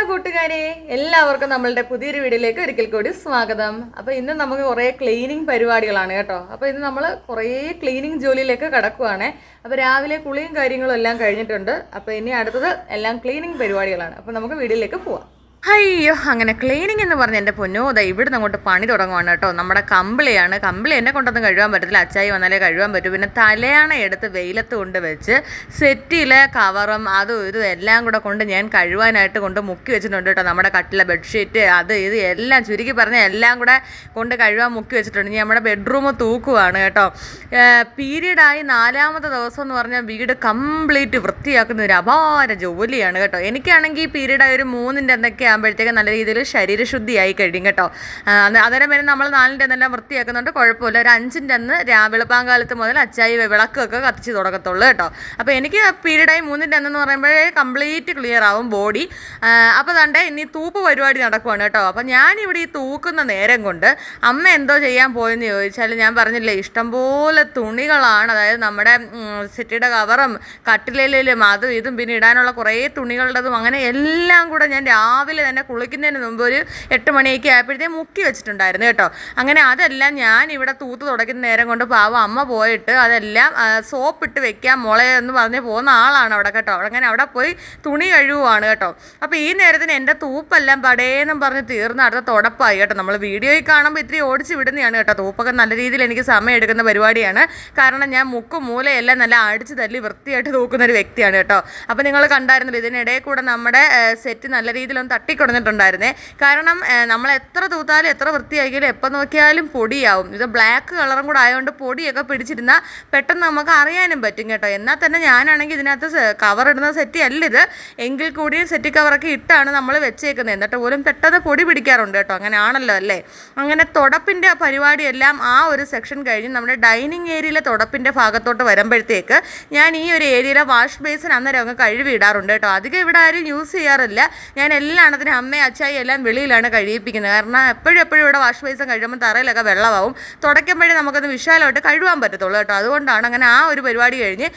കൂട്ടുകാരെ, എല്ലാവർക്കും നമ്മളുടെ പുതിയൊരു വീഡിയോയിലേക്ക് ഒരിക്കൽ കൂടി സ്വാഗതം. അപ്പോൾ ഇന്ന് നമുക്ക് കുറേ ക്ലീനിങ് പരിപാടികളാണ് കേട്ടോ. അപ്പോൾ ഇന്ന് നമ്മൾ കുറേ ക്ലീനിങ് ജോലിയിലേക്ക് കടക്കുവാണ്. അപ്പോൾ രാവിലെ കുളിയും കാര്യങ്ങളും എല്ലാം കഴിഞ്ഞിട്ടുണ്ട്. അപ്പോൾ ഇനി അടുത്തത് എല്ലാം ക്ലീനിങ് പരിപാടികളാണ്. അപ്പോൾ നമുക്ക് വീഡിയോയിലേക്ക് പോവാം. അയ്യോ, അങ്ങനെ ക്ലീനിങ് എന്ന് പറഞ്ഞ് എൻ്റെ പൊന്നോ ദാ ഇവിടുന്ന് അങ്ങോട്ട് പണി തുടങ്ങുവാണ് കേട്ടോ. നമ്മുടെ കമ്പിളിയാണ്. കമ്പിളി എന്നെ കൊണ്ടൊന്നും കഴുകാൻ പറ്റത്തില്ല, അച്ചായി വന്നാലേ കഴുകാൻ പറ്റൂ. പിന്നെ തലയാണ എടുത്ത് വെയിലത്ത് കൊണ്ട് വെച്ച് സെറ്റിലെ കവറും അതും ഇതും എല്ലാം കൂടെ കൊണ്ട് ഞാൻ കഴുകാനായിട്ട് കൊണ്ട് മുക്കി വെച്ചിട്ടുണ്ട് കേട്ടോ. നമ്മുടെ കട്ടിലെ ബെഡ്ഷീറ്റ് അത് ഇത് എല്ലാം ചുരുക്കി പറഞ്ഞാൽ എല്ലാം കൂടെ കൊണ്ട് കഴുകാൻ മുക്കി വെച്ചിട്ടുണ്ട്. ഇനി നമ്മുടെ ബെഡ്റൂം തൂക്കുവാണ് കേട്ടോ. പീരീഡായി 4ാമത്തെ ദിവസം എന്ന് പറഞ്ഞാൽ വീട് കംപ്ലീറ്റ് വൃത്തിയാക്കുന്ന ഒരു അപാര ജോലിയാണ് കേട്ടോ. എനിക്കാണെങ്കിൽ പീരീഡായി ഒരു 3ൻ്റെ എന്തൊക്കെ ആകുമ്പോഴത്തേക്ക് നല്ല രീതിയിൽ ശരീരശുദ്ധിയായി കഴിയും കേട്ടോ. അന്നേരം വരെ നമ്മൾ 4ൻ്റെ അന്നെല്ലാം വൃത്തിയാക്കുന്നുണ്ട്, കുഴപ്പമില്ല. ഒരു 5ൻ്റെ അന്ന് വെളുപ്പാങ്കാലത്ത് മുതൽ അച്ചായി വിളക്കൊക്കെ കത്തിച്ച് തുടങ്ങത്തുള്ളൂ കേട്ടോ. അപ്പോൾ എനിക്ക് പീരീഡായി 3ൻ്റെ അന്നെന്ന് പറയുമ്പോഴേ കംപ്ലീറ്റ് ക്ലിയർ ആവും ബോഡി. അപ്പോൾ തണ്ടേ ഇനി തൂപ്പ് പരിപാടി നടക്കുവാണ് കേട്ടോ. അപ്പോൾ ഞാനിവിടെ ഈ തൂക്കുന്ന നേരം കൊണ്ട് അമ്മ എന്തോ ചെയ്യാൻ പോയെന്ന് ചോദിച്ചാൽ, ഞാൻ പറഞ്ഞില്ലേ ഇഷ്ടംപോലെ തുണികളാണ്. അതായത് നമ്മുടെ സെറ്റിയുടെ കവറും കട്ടിലും അതും ഇതും പിന്നെ ഇടാനുള്ള കുറേ തുണികളുടേതും അങ്ങനെ എല്ലാം കൂടെ ഞാൻ രാവിലെ തന്നെ കുളിക്കുന്നതിന് മുമ്പ് ഒരു 8 മണിയൊക്കെ ആയപ്പോഴത്തേക്കും മുക്കി വെച്ചിട്ടുണ്ടായിരുന്നു കേട്ടോ. അങ്ങനെ അതെല്ലാം ഞാൻ ഇവിടെ തൂത്ത് തുടയ്ക്കുന്ന നേരം കൊണ്ട് പാവം അമ്മ പോയിട്ട് അതെല്ലാം സോപ്പിട്ട് വെക്കാം മോളെ എന്ന് പറഞ്ഞ് പോകുന്ന ആളാണ് അവിടെ കേട്ടോ. അങ്ങനെ അവിടെ പോയി തുണി കഴുകുവാണ് കേട്ടോ. അപ്പോൾ ഈ നേരത്തിന് എൻ്റെ തൂപ്പെല്ലാം പടേന്നും പറഞ്ഞ് തീർന്ന് അടുത്ത തുടപ്പായി കേട്ടോ. നമ്മൾ വീഡിയോയിൽ കാണുമ്പോൾ ഇത്തിരി ഓടിച്ച് വിടുന്നതാണ് കേട്ടോ. തൂപ്പൊക്കെ നല്ല രീതിയിൽ എനിക്ക് സമയം എടുക്കുന്ന പരിപാടിയാണ്. കാരണം ഞാൻ മുക്കും മൂലയെല്ലാം നല്ല അടിച്ച് തല്ലി വൃത്തിയായിട്ട് തൂക്കുന്ന ഒരു വ്യക്തിയാണ് കേട്ടോ. അപ്പോൾ നിങ്ങൾ കണ്ടായിരുന്നില്ല, ഇതിനിടയിൽ കൂടെ നമ്മുടെ സെറ്റ് നല്ല രീതിയിലൊന്ന് തട്ടിക്കൊടുന്നിട്ടുണ്ടായിരുന്നേ. കാരണം നമ്മൾ എത്ര തൂത്താലും എത്ര വൃത്തിയാക്കിയാലും എപ്പോൾ നോക്കിയാലും പൊടിയാവും. ഇത് ബ്ലാക്ക് കളറും കൂടെ ആയതുകൊണ്ട് പൊടിയൊക്കെ പിടിച്ചിരുന്നാൽ പെട്ടെന്ന് നമുക്ക് അറിയാനും പറ്റും കേട്ടോ. എന്നാൽ തന്നെ ഞാനാണെങ്കിൽ ഇതിനകത്ത് കവർ ഇടുന്ന സെറ്റ് അല്ല ഇത്, എങ്കിൽ കൂടി സെറ്റ് കവറൊക്കെ ഇട്ടാണ് നമ്മൾ വെച്ചേക്കുന്നത്. എന്നിട്ട് പോലും പെട്ടെന്ന് പൊടി പിടിക്കാറുണ്ട് കേട്ടോ. അങ്ങനെ ആണല്ലോ അല്ലേ. അങ്ങനെ തുടപ്പിൻ്റെ പരിപാടിയെല്ലാം ആ ഒരു സെക്ഷൻ കഴിഞ്ഞ് നമ്മുടെ ഡൈനിങ് ഏരിയയിലെ തുടപ്പിൻ്റെ ഭാഗത്തോട്ട് വരുമ്പോഴത്തേക്ക് ഞാൻ ഈ ഒരു ഏരിയയിലെ വാഷ് ബേസിൻ അന്നേരം അങ്ങ് കഴുകി ഇടാറുണ്ട് കേട്ടോ. അധികം ഇവിടെ ആരും യൂസ് ചെയ്യാറില്ല. ഞാൻ എല്ലാത്തിനും അമ്മയും അച്ചായി എല്ലാം വെളിയിലാണ് കഴിയിപ്പിക്കുന്നത്. കാരണം എപ്പോഴും ഇവിടെ വാഷ് ബേസിൻ കഴിയുമ്പോൾ തറയിലൊക്കെ വെള്ളമാവും, തുടയ്ക്കുമ്പോഴേ നമുക്കത് വിശാലമായിട്ട് കഴുകാൻ പറ്റത്തുള്ളൂ കേട്ടോ. അതുകൊണ്ടാണ് അങ്ങനെ ആ ഒരു പരിപാടി കഴിഞ്ഞ്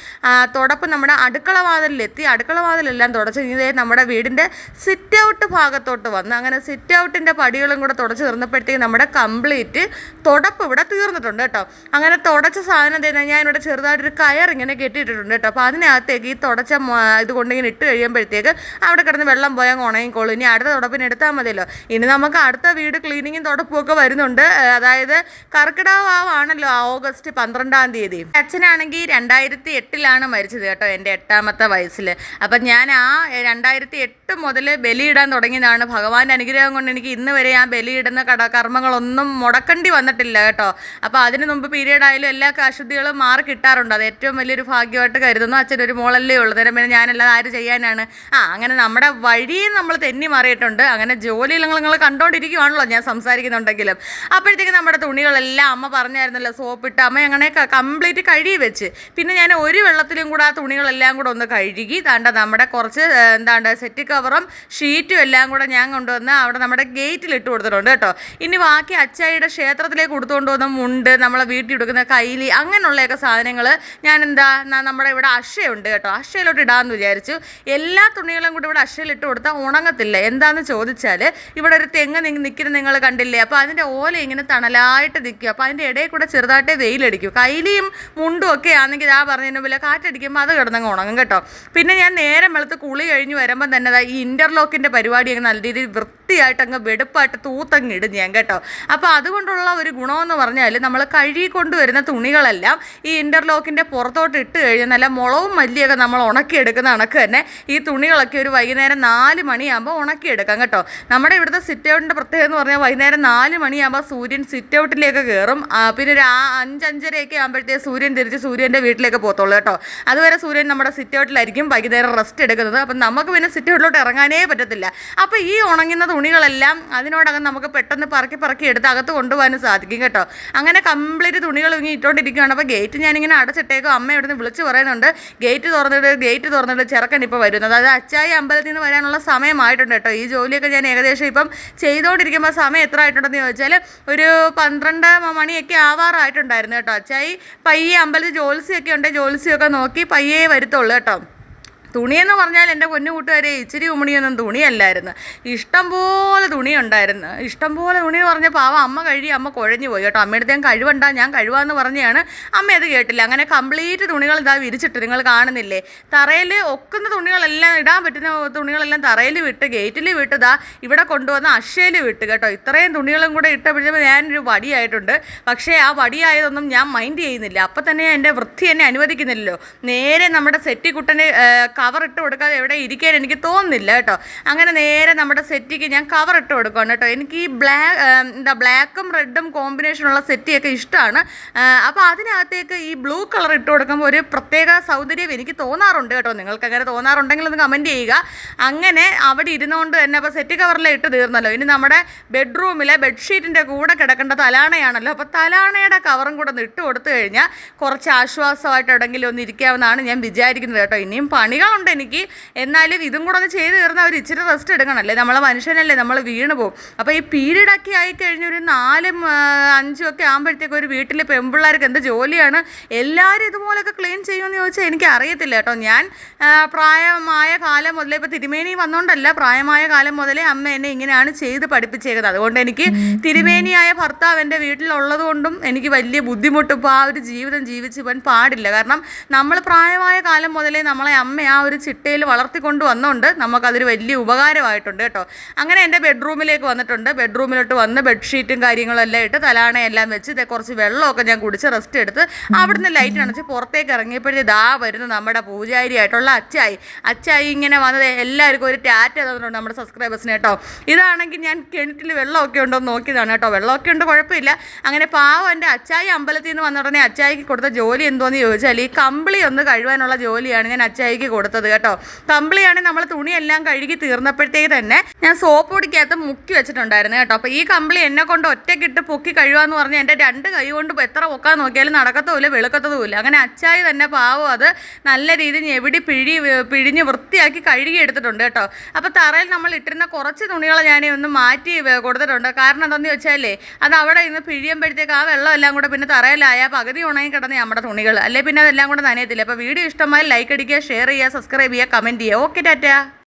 തുടപ്പ് നമ്മുടെ അടുക്കള വാതിലെത്തി. അടുക്കള വാതിലെല്ലാം തുടച്ച് ഇതേ നമ്മുടെ വീടിൻ്റെ സിറ്റ് ഔട്ട് ഭാഗത്തോട്ട് വന്ന് അങ്ങനെ സിറ്റ് ഔട്ടിൻ്റെ പടികളും കൂടെ തുടച്ച് തീർന്നപ്പോഴത്തേക്ക് നമ്മുടെ കംപ്ലീറ്റ് തുടപ്പ് ഇവിടെ തീർന്നിട്ടുണ്ട് കേട്ടോ. അങ്ങനെ തുടച്ച സാധനം തന്നെ ഞാൻ ഇവിടെ ചെറുതായിട്ടൊരു കയർ ഇങ്ങനെ കെട്ടിയിട്ടിട്ടുണ്ട് കേട്ടോ. അപ്പോൾ അതിനകത്തേക്ക് ഈ തുടച്ച ഇത് കൊണ്ടിങ്ങനെ ഇട്ട് കഴിയുമ്പോഴത്തേക്ക് അവിടെ കിടന്ന് വെള്ളം പോയാൽ ഉണങ്ങിക്കോളും. ഇനി അടുത്ത തുടപ്പിന് എടുത്താൽ മതിയല്ലോ. ഇനി നമുക്ക് അടുത്ത വീട് ക്ലീനിങ്ങും തുടപ്പും ഒക്കെ വരുന്നുണ്ട്. അതായത് കർക്കിടക വാവാണല്ലോ ഓഗസ്റ്റ് 12-ാം തീയതി. അച്ഛനാണെങ്കിൽ 2008-ലാണ് മരിച്ചത് കേട്ടോ, എൻ്റെ 8ാമത്തെ വയസ്സിൽ. അപ്പം ഞാൻ ആ 2008 മുതൽ ബലിയിടാൻ തുടങ്ങിയതാണ്. ഭഗവാന്റെ അനുഗ്രഹം കൊണ്ട് എനിക്ക് ഇന്ന് വരെ ആ ബലിയിടുന്ന കർമ്മങ്ങളൊന്നും മുടക്കേണ്ടി വന്നിട്ടില്ല കേട്ടോ. അപ്പോൾ അതിന് മുമ്പ് പീരീഡ് ആയാലും എല്ലാ അശുദ്ധികളും മാറി കിട്ടാറുണ്ട്. അത് ഏറ്റവും വലിയൊരു ഭാഗ്യമായിട്ട് കരുതുന്നു. അച്ഛനൊരു മോളല്ലേ ഉള്ളൂ, നേരം പിന്നെ ഞാനല്ലാതെ ആര് ചെയ്യാനാണ്. അങ്ങനെ നമ്മുടെ വഴിയും നമ്മൾ തെന്നി മാറിയിട്ടുണ്ട്. അങ്ങനെ ജോലിയിൽ നിങ്ങൾ കണ്ടുകൊണ്ടിരിക്കുവാണല്ലോ ഞാൻ സംസാരിക്കുന്നുണ്ടെങ്കിലും. അപ്പോഴത്തേക്ക് നമ്മുടെ തുണികളെല്ലാം അമ്മ പറഞ്ഞായിരുന്നല്ലോ സോപ്പിട്ട് അമ്മ അങ്ങനെ കംപ്ലീറ്റ് കഴുകി വെച്ച്. പിന്നെ ഞാൻ ഒരു വെള്ളത്തിലും കൂടെ ആ തുണികളെല്ലാം കൂടെ ഒന്ന് കഴുകി നമ്മുടെ കുറച്ച് സെറ്റ് കവറും ഷീറ്റും എല്ലാം കൂടെ ഞാൻ കൊണ്ടുവന്ന് അവിടെ നമ്മുടെ ഗേറ്റിൽ ഇട്ട് കൊടുത്തിട്ടുണ്ട് കേട്ടോ. ഇനി ബാക്കി അച്ചായിയുടെ ക്ഷേത്രത്തിലേക്ക് കൊടുത്തുകൊണ്ട് വന്ന മുണ്ട്, നമ്മളെ വീട്ടിൽ കൊടുക്കുന്ന കൈലി അങ്ങനെയുള്ളതൊക്കെ സാധനങ്ങൾ ഞാൻ നമ്മുടെ ഇവിടെ അക്ഷയുണ്ട് കേട്ടോ, അക്ഷയിലോട്ട് ഇടാമെന്ന് വിചാരിച്ചു. എല്ലാ തുണികളും കൂടി ഇവിടെ അക്ഷയിലിട്ട് കൊടുത്താൽ ഉണങ്ങത്തില്ല. എന്താണെന്ന് ചോദിച്ചാൽ ഇവിടെ ഒരു തെങ്ങ് നിൽക്കുന്ന നിങ്ങൾ കണ്ടില്ലേ, അപ്പോൾ അതിൻ്റെ ഓല ഇങ്ങനെ തണലായിട്ട് നിൽക്കും. അപ്പോൾ അതിൻ്റെ ഇടയിൽ കൂടെ ചെറുതായിട്ടേ വെയിലടിക്കും. കൈലിയും മുണ്ടും ഒക്കെ ആണെങ്കിൽ ആ പറഞ്ഞതിന് പോലെ കാറ്റടിക്കുമ്പോൾ അത് കിടന്നങ്ങ് ഉണങ്ങും കേട്ടോ. പിന്നെ ഞാൻ നേരം വെളുത്ത് കുളി കഴിഞ്ഞ് വരുമ്പം തന്നെ ഈ ഇൻ്റർലോക്കിൻ്റെ പരിപാടി അങ്ങ് നല്ല രീതിയിൽ വൃത്തിയായിട്ട് അങ്ങ് വെടുപ്പായിട്ട് തൂത്തങ്ങ് ഇടും ഞാൻ കേട്ടോ. അപ്പോൾ അതുകൊണ്ടുള്ള ഒരു ഗുണമെന്ന് പറഞ്ഞാൽ നമ്മൾ കഴുകി കൊണ്ടുവരുന്ന തുണികളെല്ലാം ഈ ഇൻ്റർലോക്കിൻ്റെ പുറത്തോട്ട് ഇട്ട് കഴിഞ്ഞാൽ നല്ല മുളകും മല്ലിയൊക്കെ നമ്മൾ ഉണക്കിയെടുക്കുന്ന കണക്ക് തന്നെ ഈ തുണികളൊക്കെ ഒരു വൈകുന്നേരം 4 മണിയാകുമ്പോൾ ഉണക്കിയെടുക്കാം കേട്ടോ. നമ്മുടെ ഇവിടുത്തെ സിറ്റ് ഔട്ടിൻ്റെ പ്രത്യേകത എന്ന് പറഞ്ഞാൽ വൈകുന്നേരം 4 മണിയാകുമ്പോൾ സൂര്യൻ സിറ്റ് ഔട്ടിലേക്ക് കയറും. പിന്നെ ഒരു 5-5:30 ആകുമ്പോഴത്തേക്ക് സൂര്യൻ തിരിച്ച് സൂര്യൻ്റെ വീട്ടിലേക്ക് പോകത്തുള്ളൂ കേട്ടോ. അതുവരെ സൂര്യൻ നമ്മുടെ സിറ്റ് ഔട്ടിലായിരിക്കും വൈകുന്നേരം റെസ്റ്റ് എടുക്കുന്നത്. അപ്പം നമുക്ക് പിന്നെ സിറ്റ് ഔട്ടിലോട്ട് ഇറങ്ങാനേ പറ്റത്തില്ല. അപ്പോൾ ഈ ഉണങ്ങുന്ന തുണികളെല്ലാം അതിനോടകം നമുക്ക് പെട്ടെന്ന് പറക്കി എടുത്ത് അകത്ത് കൊണ്ടുപോകാനും സാധിക്കും കേട്ടോ. അങ്ങനെ കംപ്ലീറ്റ് തുണികൾ ഇങ്ങനെ ഇട്ടുകൊണ്ടിരിക്കുകയാണ്. അപ്പോൾ ഗേറ്റ് ഞാനിങ്ങനെ അടച്ചിട്ടേക്കും. അമ്മ ഇവിടുന്ന് വിളിച്ച് പറയുന്നുണ്ട് ഗേറ്റ് തുറന്നിട്ട് ചെറുക്കൻ ഇപ്പോൾ വരുന്നത്. അതായത് അച്ചായി അമ്പലത്തിൽ നിന്ന് വരാനുള്ള സമയമായിട്ടുണ്ട് കേട്ടോ. ഈ ജോലിയൊക്കെ ഞാൻ ഏകദേശം ഇപ്പം ചെയ്തുകൊണ്ടിരിക്കുമ്പോൾ സമയം എത്ര ആയിട്ടുണ്ടെന്ന് ചോദിച്ചാൽ ഒരു 12 മണിയൊക്കെ ആവാറായിട്ടുണ്ടായിരുന്നു കേട്ടോ. അച്ചായി പയ്യെ അമ്പലത്തിൽ ജോത്സ്യമൊക്കെ ഉണ്ട്, ജോത്സ്യമൊക്കെ നോക്കി പയ്യെ വരുത്തുള്ളൂ കേട്ടോ. തുണിയെന്ന് പറഞ്ഞാൽ എൻ്റെ പൊന്നു കൂട്ടുകാരെ ഇച്ചിരി ഉമണിയൊന്നും തുണിയല്ലായിരുന്നു, ഇഷ്ടംപോലെ തുണിയുണ്ടായിരുന്നു. ഇഷ്ടംപോലെ തുണി എന്ന് പറഞ്ഞപ്പോൾ അമ്മ അമ്മ കുഴഞ്ഞു പോയി കേട്ടോ. അമ്മയുടെ ഞാൻ കഴിവണ്ട, ഞാൻ കഴിവാന്ന് പറഞ്ഞാണ്. അമ്മ അത് കേട്ടില്ല. അങ്ങനെ കംപ്ലീറ്റ് തുണികൾ ഇതാ വിരിച്ചിട്ട് നിങ്ങൾ കാണുന്നില്ലേ, തറയിൽ ഒക്കുന്ന തുണികളെല്ലാം, ഇടാൻ പറ്റുന്ന തുണികളെല്ലാം തറയിൽ വിട്ട്, ഗേറ്റിൽ വിട്ട്, ഇതാ ഇവിടെ കൊണ്ടുവന്ന് അക്ഷയിൽ വിട്ട് കേട്ടോ. ഇത്രയും തുണികളും കൂടെ ഇട്ടപ്പോഴത്തേപ്പോൾ ഞാനൊരു വടിയായിട്ടുണ്ട്. പക്ഷേ ആ വടിയായതൊന്നും ഞാൻ മൈൻഡ് ചെയ്യുന്നില്ല. അപ്പം തന്നെ എൻ്റെ വൃത്തി എന്നെ അനുവദിക്കുന്നില്ലല്ലോ. നേരെ നമ്മുടെ സെറ്റിക്കുട്ടന് കവർ ഇട്ട് കൊടുക്കാതെ എവിടെ ഇരിക്കാൻ എനിക്ക് തോന്നുന്നില്ല കേട്ടോ. അങ്ങനെ നേരെ നമ്മുടെ സെറ്റിക്ക് ഞാൻ കവർ ഇട്ട് കൊടുക്കുകയാണ് കേട്ടോ. എനിക്ക് ഈ ബ്ലാക്കും റെഡും കോമ്പിനേഷനുള്ള സെറ്റിയൊക്കെ ഇഷ്ടമാണ്. അപ്പോൾ അതിനകത്തേക്ക് ഈ ബ്ലൂ കളർ ഇട്ട് കൊടുക്കുമ്പോൾ ഒരു പ്രത്യേക സൗന്ദര്യം എനിക്ക് തോന്നാറുണ്ട് കേട്ടോ. നിങ്ങൾക്ക് അങ്ങനെ തോന്നാറുണ്ടെങ്കിൽ ഒന്ന് കമൻറ്റ് ചെയ്യുക. അങ്ങനെ അവിടെ ഇരുന്നുകൊണ്ട് തന്നെ അപ്പോൾ സെറ്റ് കവറിൽ ഇട്ട് തീർന്നല്ലോ. ഇനി നമ്മുടെ ബെഡ്റൂമിലെ ബെഡ്ഷീറ്റിൻ്റെ കൂടെ കിടക്കേണ്ട തലാണയാണല്ലോ. അപ്പോൾ തലാണയുടെ കവറും കൂടെ ഒന്ന് ഇട്ട് കൊടുത്തു കഴിഞ്ഞാൽ കുറച്ച് ആശ്വാസമായിട്ട് എവിടെയെങ്കിലും ഒന്ന് ഇരിക്കാമെന്നാണ് ഞാൻ വിചാരിക്കുന്നത് കേട്ടോ. ഇനിയും പണികളുണ്ട് എനിക്ക്, എന്നാലും ഇതും കൂടെ ഒന്ന് ചെയ്ത് തീർന്നാൽ ഒരു ഇച്ചിരി റെസ്റ്റ് എടുക്കണമല്ലേ, നമ്മളെ മനുഷ്യനല്ലേ, നമ്മൾ വീണ് പോകും. അപ്പോൾ ഈ പീരീഡൊക്കെ ആയിക്കഴിഞ്ഞ് ഒരു 4ഉം 5ഉം ഒക്കെ ആകുമ്പോഴത്തേക്കും ഒരു വീട്ടിൽ പെൺപിള്ളേർക്ക് എന്ത് ജോലിയാണ്. എല്ലാവരും ഇതുപോലൊക്കെ ക്ലീൻ ചെയ്യുമെന്ന് ചോദിച്ചാൽ എനിക്ക് അറിയത്തില്ല കേട്ടോ. ഞാൻ പ്രായമായ കാലം മുതലേ, ഇപ്പോൾ തിരുമേനി വന്നുകൊണ്ടല്ല, പ്രായമായ കാലം മുതലേ അമ്മ എന്നെ ഇങ്ങനെയാണ് ചെയ്ത് പഠിപ്പിച്ചേക്കുന്നത്. അതുകൊണ്ട് എനിക്ക് തിരുമേനിയായ ഭർത്താവ് എൻ്റെ വീട്ടിലുള്ളത് കൊണ്ടും എനിക്ക് വലിയ ബുദ്ധിമുട്ടും ഇപ്പോൾ ആ ഒരു ജീവിതം ജീവിച്ച് പോകാൻ പാടില്ല. കാരണം നമ്മൾ പ്രായമായ കാലം മുതലേ നമ്മളെ അമ്മ ആ ഒരു ചിട്ടയിൽ വളർത്തിക്കൊണ്ട് വന്നുകൊണ്ട് നമുക്കതൊരു വലിയ ഉപകാരമായിട്ടുണ്ട് കേട്ടോ. അങ്ങനെ എൻ്റെ ബെഡ്റൂമിലേക്ക് വന്നിട്ടുണ്ട്. ബെഡ്റൂമിലോട്ട് വന്ന് ബെഡ്ഷീറ്റും കാര്യങ്ങളും എല്ലാം ഇട്ട് തലാണയെല്ലാം വെച്ച് കുറച്ച് വെള്ളമൊക്കെ ഞാൻ കുടിച്ച് റെസ്റ്റ് എടുത്ത് അവിടുന്ന് ലൈറ്റ് അണച്ച് പുറത്തേക്ക് ഇറങ്ങിയപ്പോഴേ ഇതാ വരുന്നു നമ്മുടെ പൂജാരിയായിട്ടുള്ള അച്ചായി ഇങ്ങനെ വന്നത്. എല്ലാവർക്കും ഒരു ടാറ്റ തന്നിട്ടുണ്ട് നമ്മുടെ സബ്സ്ക്രൈബേഴ്സിന് കേട്ടോ. ഇതാണെങ്കിൽ ഞാൻ കിണറ്റിൽ വെള്ളമൊക്കെ ഉണ്ടോ എന്ന് നോക്കിയതാണ് കേട്ടോ. വെള്ളമൊക്കെ ഉണ്ട്, കുഴപ്പമില്ല. അങ്ങനെ പാവം എൻ്റെ അച്ചായി അമ്പലത്തിൽ നിന്ന് വന്ന ഉടനെ അച്ചായിക്ക് കൊടുത്ത ജോലി എന്തോന്ന് ചോദിച്ചാൽ ഈ കമ്പിളി ഒന്ന് കഴുകാനുള്ള ജോലിയാണ് ഞാൻ അച്ചായിക്ക് കൊടുത്തത് കേട്ടോ. കമ്പിളിയാണെങ്കിൽ നമ്മൾ തുണിയെല്ലാം കഴുകി തീർന്നപ്പോഴത്തേക്ക് തന്നെ ഞാൻ സോപ്പ് പൊടിക്കകത്ത് മുക്കി വെച്ചിട്ടുണ്ടായിരുന്നു കേട്ടോ. അപ്പോൾ ഈ കമ്പിളി എന്നെ കൊണ്ട് ഒറ്റക്കിട്ട് പൊക്കി കഴുകാന്ന് പറഞ്ഞ് എൻ്റെ 2 കൈ കൊണ്ട് എത്ര പൊക്കാൻ നോക്കിയാലും നടക്കത്തുമില്ല, വെളുക്കത്തതുമില്ല. അങ്ങനെ അച്ചായി തന്നെ പാവം അത് നല്ല രീതിയിൽ എവിടെ പിഴിഞ്ഞ് വൃത്തിയാക്കി കഴുകി എടുത്തിട്ടുണ്ട് കേട്ടോ. അപ്പോൾ തറയിൽ നമ്മൾ ഇട്ടിരുന്ന കുറച്ച് തുണികൾ ഞാൻ ഒന്ന് മാറ്റി കൊടുത്തിട്ടുണ്ട്. കാരണം എന്താണെന്ന് വെച്ചാലേ അത് അവിടെ ഇന്ന് പിഴിയുമ്പോഴത്തേക്ക് ആ വെള്ളം എല്ലാം കൂടെ പിന്നെ തറയിലായ പകുതി ഉണങ്ങി കിടന്ന് നമ്മുടെ തുണികൾ, അല്ലെ പിന്നെ അതെല്ലാം കൂടെ നനയത്തില്ല. അപ്പോൾ വീഡിയോ ഇഷ്ടമായി ലൈക്ക് അടിക്കുക, ഷെയർ ചെയ്യുക, സബ്സ്ക്രൈബ് ചെയ്യുക, കമൻറ്റ് ചെയ്യുക. ഓക്കെ, ടാറ്റ.